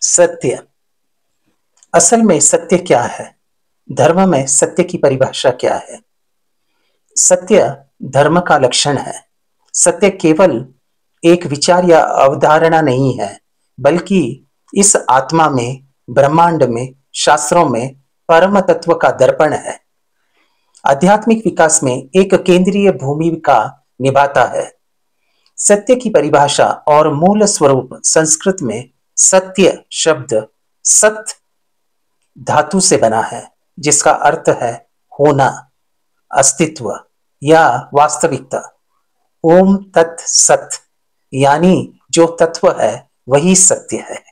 सत्य। असल में सत्य क्या है? धर्म में सत्य की परिभाषा क्या है? सत्य धर्म का लक्षण है। सत्य केवल एक विचार या अवधारणा नहीं है, बल्कि इस आत्मा में, ब्रह्मांड में, शास्त्रों में परम तत्व का दर्पण है। आध्यात्मिक विकास में एक केंद्रीय भूमिका निभाता है। सत्य की परिभाषा और मूल स्वरूप संस्कृत में सत्य शब्द सत धातु से बना है, जिसका अर्थ है होना, अस्तित्व या वास्तविकता। ओम तत् सत, यानी जो तत्व है वही सत्य है।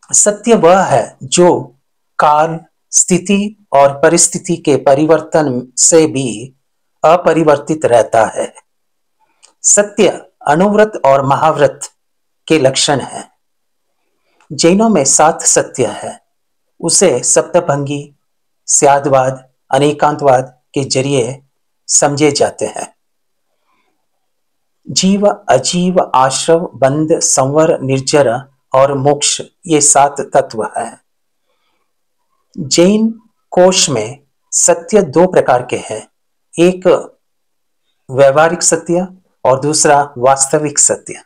सत्य वह है जो काल, स्थिति और परिस्थिति के परिवर्तन से भी अपरिवर्तित रहता है। सत्य अनुव्रत और महाव्रत के लक्षण है। जैनों में 7 सत्य है। उसे सप्तभंगी, स्यादवाद, अनेकांतवाद के जरिए समझे जाते हैं। जीव, अजीव, आश्रव, बंध, संवर, निर्जर और मोक्ष, ये 7 तत्व हैं। जैन कोश में सत्य 2 प्रकार के हैं, एक व्यवहारिक सत्य और दूसरा वास्तविक सत्य।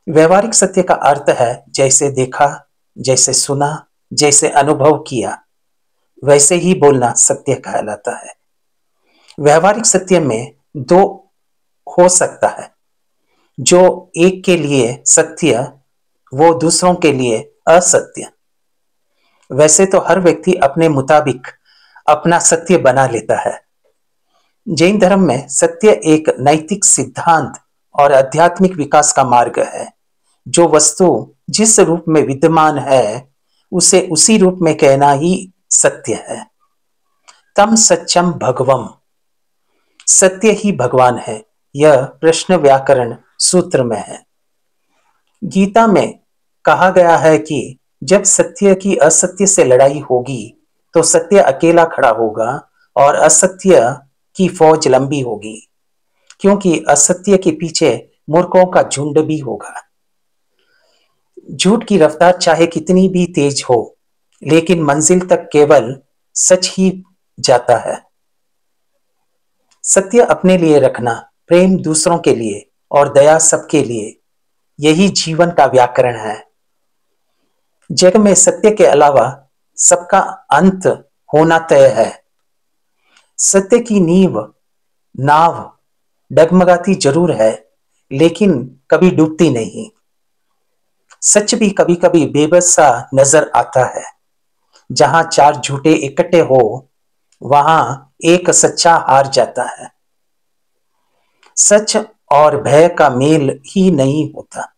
व्यवहारिक सत्य का अर्थ है जैसे देखा, जैसे सुना, जैसे अनुभव किया, वैसे ही बोलना सत्य कहलाता है। व्यवहारिक सत्य में 2 हो सकता है। जो एक के लिए सत्य, वो दूसरों के लिए असत्य। वैसे तो हर व्यक्ति अपने मुताबिक अपना सत्य बना लेता है। जैन धर्म में सत्य एक नैतिक सिद्धांत और आध्यात्मिक विकास का मार्ग है। जो वस्तु जिस रूप में विद्यमान है, उसे उसी रूप में कहना ही सत्य है। तम सत्यम भगवम, सत्य ही भगवान है, यह प्रश्न व्याकरण सूत्र में है। गीता में कहा गया है कि जब सत्य की असत्य से लड़ाई होगी तो सत्य अकेला खड़ा होगा और असत्य की फौज लंबी होगी, क्योंकि असत्य के पीछे मूर्खों का झुंड भी होगा। झूठ की रफ्तार चाहे कितनी भी तेज हो, लेकिन मंजिल तक केवल सच ही जाता है। सत्य अपने लिए रखना, प्रेम दूसरों के लिए और दया सबके लिए, यही जीवन का व्याकरण है। जग में सत्य के अलावा सबका अंत होना तय है। सत्य की नींव, नाव डगमगाती जरूर है, लेकिन कभी डूबती नहीं। सच भी कभी कभी बेबस सा नजर आता है। जहां 4 झूठे इकट्ठे हो, वहां एक सच्चा हार जाता है। सच और भय का मेल ही नहीं होता।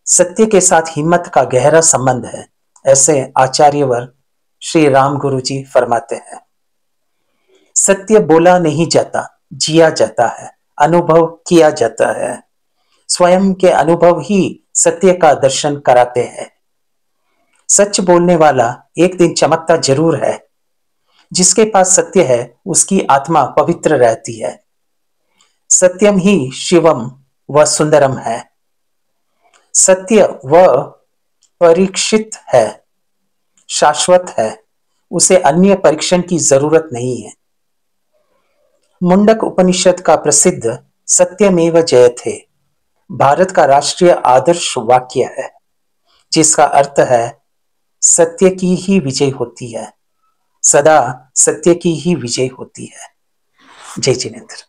सत्य के साथ हिम्मत का गहरा संबंध है, ऐसे आचार्यवर श्री राम गुरु जी फरमाते हैं। सत्य बोला नहीं जाता, जिया जाता है, अनुभव किया जाता है। स्वयं के अनुभव ही सत्य का दर्शन कराते हैं। सच बोलने वाला एक दिन चमकता जरूर है। जिसके पास सत्य है, उसकी आत्मा पवित्र रहती है। सत्यम ही शिवम व सुंदरम है। सत्य व परीक्षित है, शाश्वत है, उसे अन्य परीक्षण की जरूरत नहीं है। मुंडक उपनिषद का प्रसिद्ध सत्यमेव जयते भारत का राष्ट्रीय आदर्श वाक्य है, जिसका अर्थ है सत्य की ही विजय होती है, सदा सत्य की ही विजय होती है। जय जिनेंद्र।